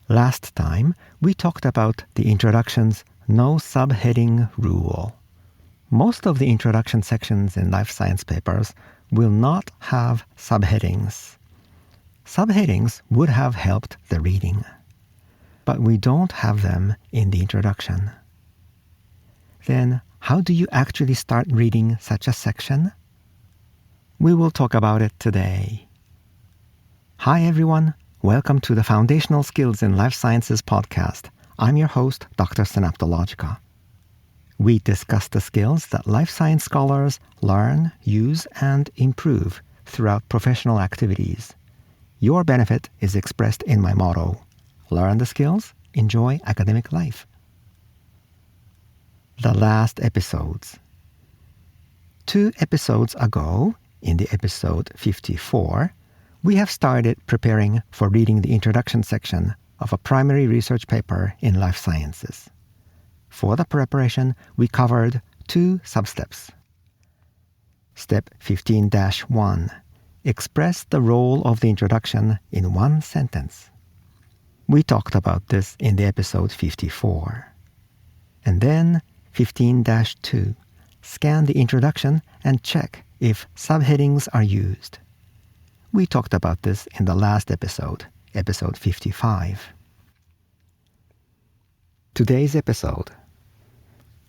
Last time, we talked about the introduction's no subheading rule. Most of the introduction sections in life science papers will not have subheadings. Subheadings would have helped the reading, but we don't have them in the introduction. Then, how do you actually start reading such a section? We will talk about it today. Hi everyone, welcome to the Foundational Skills in Life Sciences podcast. I'm your host, Dr. Synaptologica. We discuss the skills that life science scholars learn, use, and improve throughout professional activities. Your benefit is expressed in my motto, learn the skills, enjoy academic life. The last episodes. 2 episodes ago, in the episode 54, we have started preparing for reading the introduction section of a primary research paper in life sciences. For the preparation, we covered 2 substeps. Step 15-1. Express the role of the introduction in 1 sentence. We talked about this in the episode 54. And then 15-2. Scan the introduction and check if subheadings are used. We talked about this in the last episode, episode 55. Today's episode.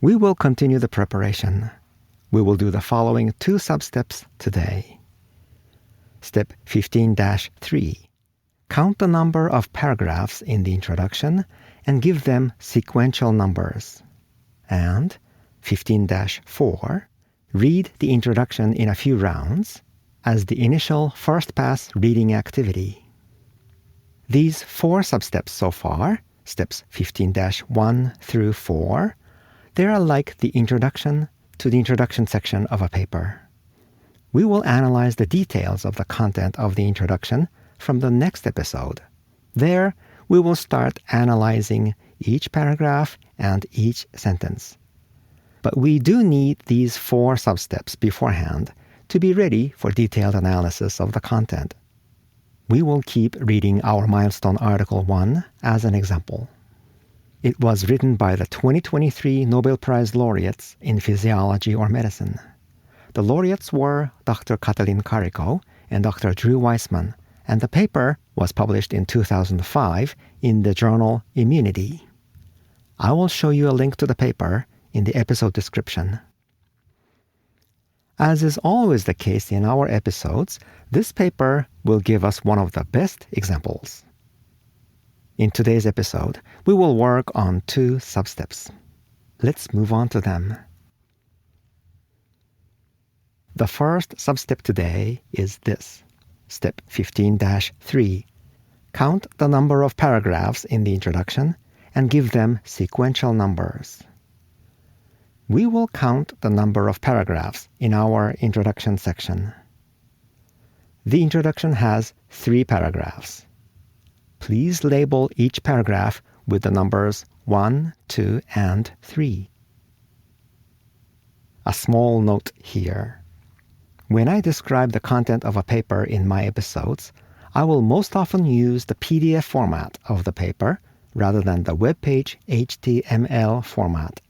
We will continue the preparation. We will do the following 2 substeps today. Step 15-3. Count the number of paragraphs in the introduction and give them sequential numbers. And 15-4. Read the introduction in a few rounds as the initial first-pass reading activity. These 4 substeps so far, steps 15-1 through 4, they are like the introduction to the introduction section of a paper. We will analyze the details of the content of the introduction from the next episode. There, we will start analyzing each paragraph and each sentence. But we do need these 4 substeps beforehand to be ready for detailed analysis of the content. We will keep reading our Milestone Article 1 as an example. It was written by the 2023 Nobel Prize laureates in physiology or medicine. The laureates were Dr. Katalin Karikó and Dr. Weissman, and the paper was published in 2005 in the journal Immunity. I will show you a link to the paper in the episode description. As is always the case in our episodes, this paper will give us one of the best examples. In today's episode, we will work on 2 substeps. Let's move on to them. The first substep today is this, step 15-3. Count the number of paragraphs in the introduction and give them sequential numbers. We will count the number of paragraphs in our introduction section. The introduction has 3 paragraphs. Please label each paragraph with the numbers 1, 2, and 3. A small note here. When I describe the content of a paper in my episodes, I will most often use the PDF format of the paper rather than the webpage HTML format.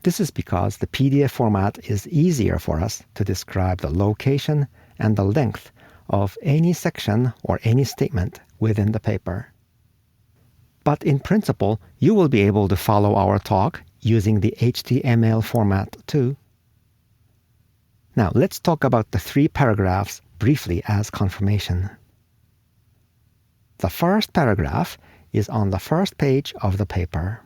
This is because the PDF format is easier for us to describe the location and the length of any section or any statement within the paper. But in principle, you will be able to follow our talk using the HTML format too. Now let's talk about the 3 paragraphs briefly as confirmation. The first paragraph is on the first page of the paper.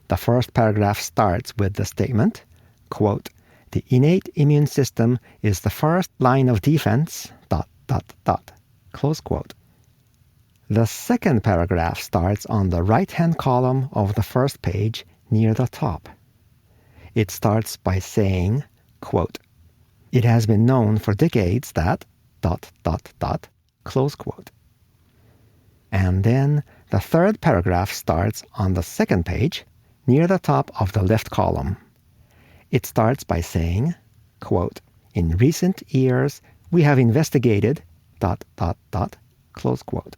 The first paragraph starts with the statement, quote, "The innate immune system is the first line of defense, ... close quote. The second paragraph starts on the right-hand column of the first page near the top. It starts by saying, quote, "It has been known for decades that ... close quote. And then the third paragraph starts on the second page near the top of the left column. It starts by saying, quote, "In recent years, we have investigated ... close quote.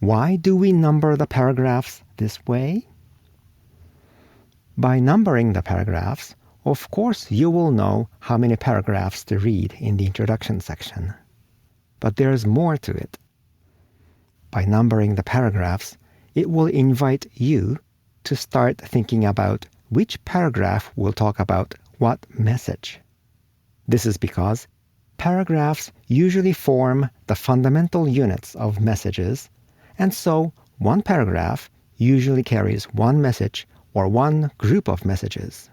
Why do we number the paragraphs this way? By numbering the paragraphs, of course you will know how many paragraphs to read in the introduction section. But there's more to it. By numbering the paragraphs, it will invite you to start thinking about which paragraph will talk about what message. This is because paragraphs usually form the fundamental units of messages, and so one paragraph usually carries one message or one group of messages.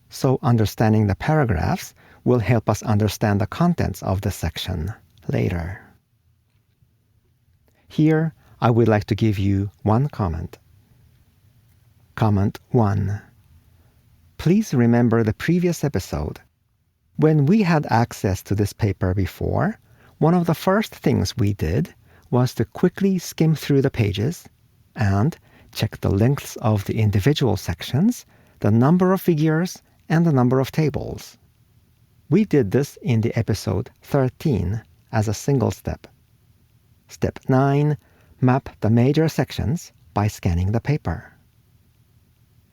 So understanding the paragraphs will help us understand the contents of the section later. Here, I would like to give you one comment. Comment 1. Please remember the previous episode. When we had access to this paper before, one of the first things we did was to quickly skim through the pages and check the lengths of the individual sections, the number of figures, and the number of tables. We did this in the episode 13 as a single step. Step 9, map the major sections by scanning the paper.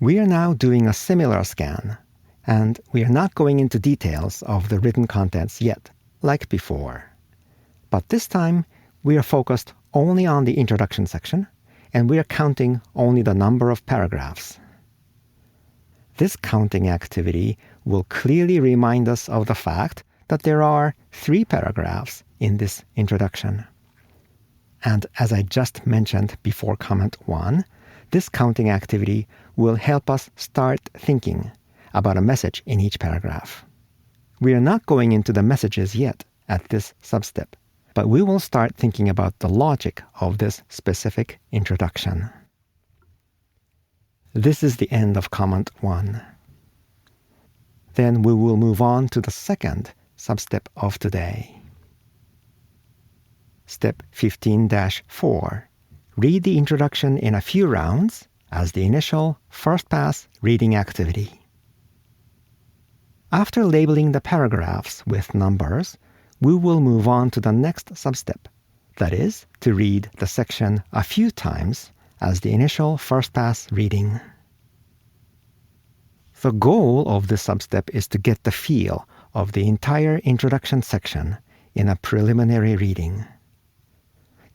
We are now doing a similar scan, and we are not going into details of the written contents yet, like before. But this time, we are focused only on the introduction section, and we are counting only the number of paragraphs. This counting activity will clearly remind us of the fact that there are 3 paragraphs in this introduction. And as I just mentioned before comment 1, this counting activity will help us start thinking about a message in each paragraph. We are not going into the messages yet at this substep, but we will start thinking about the logic of this specific introduction. This is the end of comment 1. Then we will move on to the second substep of today. Step 15-4. Read the introduction in a few rounds as the initial first-pass reading activity. After labeling the paragraphs with numbers, we will move on to the next substep, that is, to read the section a few times as the initial first-pass reading. The goal of this substep is to get the feel of the entire introduction section in a preliminary reading.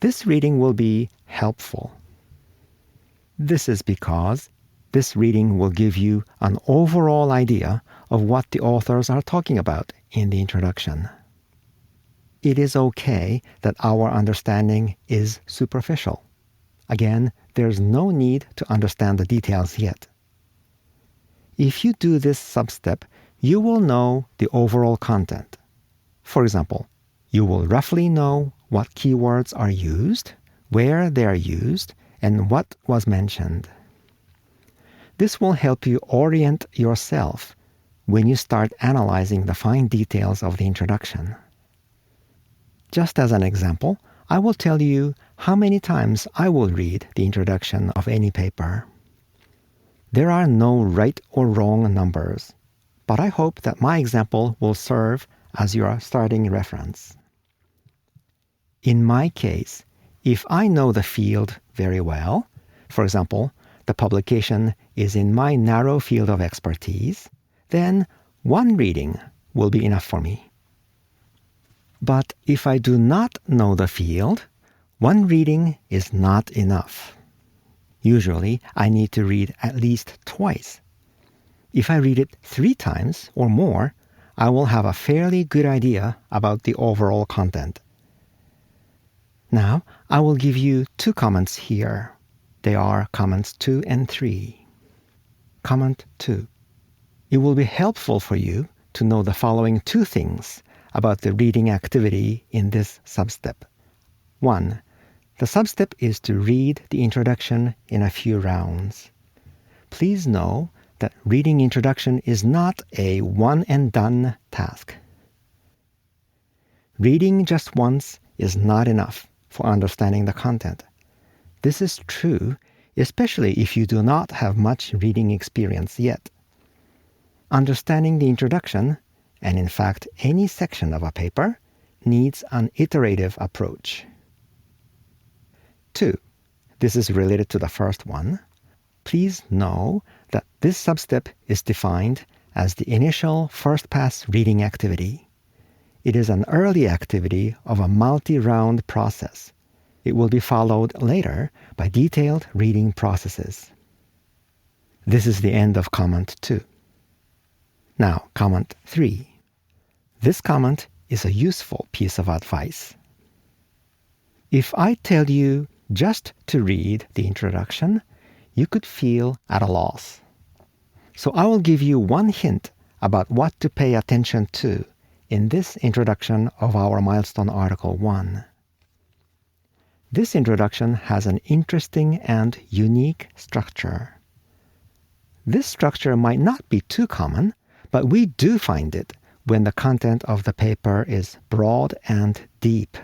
This reading will be helpful. This is because this reading will give you an overall idea of what the authors are talking about in the introduction. It is okay that our understanding is superficial. Again, there's no need to understand the details yet. If you do this substep, you will know the overall content. For example, you will roughly know what keywords are used, where they are used, and what was mentioned. This will help you orient yourself when you start analyzing the fine details of the introduction. Just as an example, I will tell you how many times I will read the introduction of any paper. There are no right or wrong numbers, but I hope that my example will serve as your starting reference. In my case, if I know the field very well, for example, the publication is in my narrow field of expertise, then one reading will be enough for me. But if I do not know the field, one reading is not enough. Usually, I need to read at least twice. If I read it 3 times or more, I will have a fairly good idea about the overall content. Now, I will give you 2 comments here. They are comments 2 and 3. Comment 2. It will be helpful for you to know the following 2 things about the reading activity in this substep. 1. The substep is to read the introduction in a few rounds. Please know that reading introduction is not a one-and-done task. Reading just once is not enough for understanding the content. This is true, especially if you do not have much reading experience yet. Understanding the introduction, and in fact any section of a paper, needs an iterative approach. 2. This is related to the first one. Please know that this substep is defined as the initial first-pass reading activity. It is an early activity of a multi-round process. It will be followed later by detailed reading processes. This is the end of comment 2. Now, comment 3. This comment is a useful piece of advice. If I tell you just to read the introduction, you could feel at a loss. So I will give you one hint about what to pay attention to in this introduction of our Milestone Article 1. This introduction has an interesting and unique structure. This structure might not be too common, but we do find it when the content of the paper is broad and deep,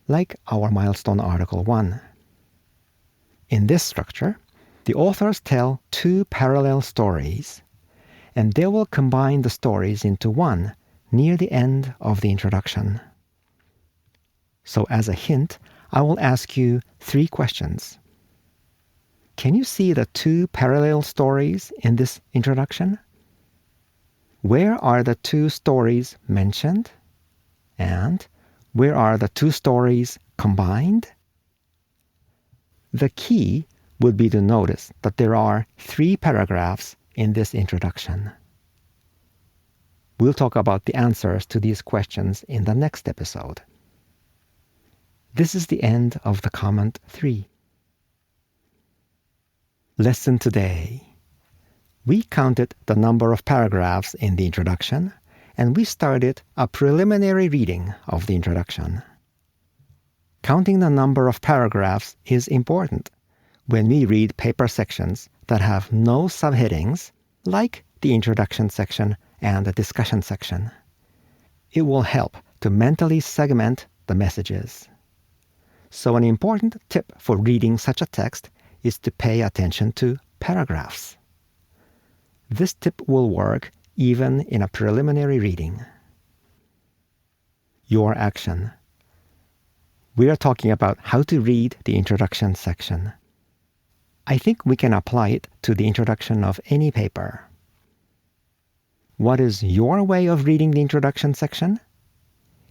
like our Milestone Article 1. In this structure, the authors tell two parallel stories, and they will combine the stories into one near the end of the introduction. So as a hint, I will ask you 3 questions. Can you see the two parallel stories in this introduction? Where are the two stories mentioned? And where are the two stories combined? The key would be to notice that there are 3 paragraphs in this introduction. We'll talk about the answers to these questions in the next episode. This is the end of the comment 3. Lesson today. We counted the number of paragraphs in the introduction, and we started a preliminary reading of the introduction. Counting the number of paragraphs is important when we read paper sections that have no subheadings, like the introduction section and the discussion section. It will help to mentally segment the messages. So an important tip for reading such a text is to pay attention to paragraphs. This tip will work even in a preliminary reading. Your action. We are talking about how to read the introduction section. I think we can apply it to the introduction of any paper. What is your way of reading the introduction section?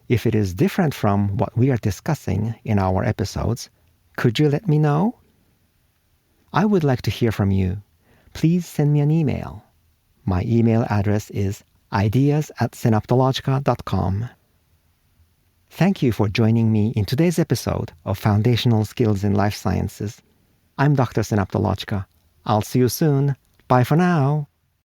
If it is different from what we are discussing in our episodes, could you let me know? I would like to hear from you. Please send me an email. My email address is ideas@synaptologica.com. Thank you for joining me in today's episode of Foundational Skills in Life Sciences. I'm Dr. Synaptologica. I'll see you soon. Bye for now.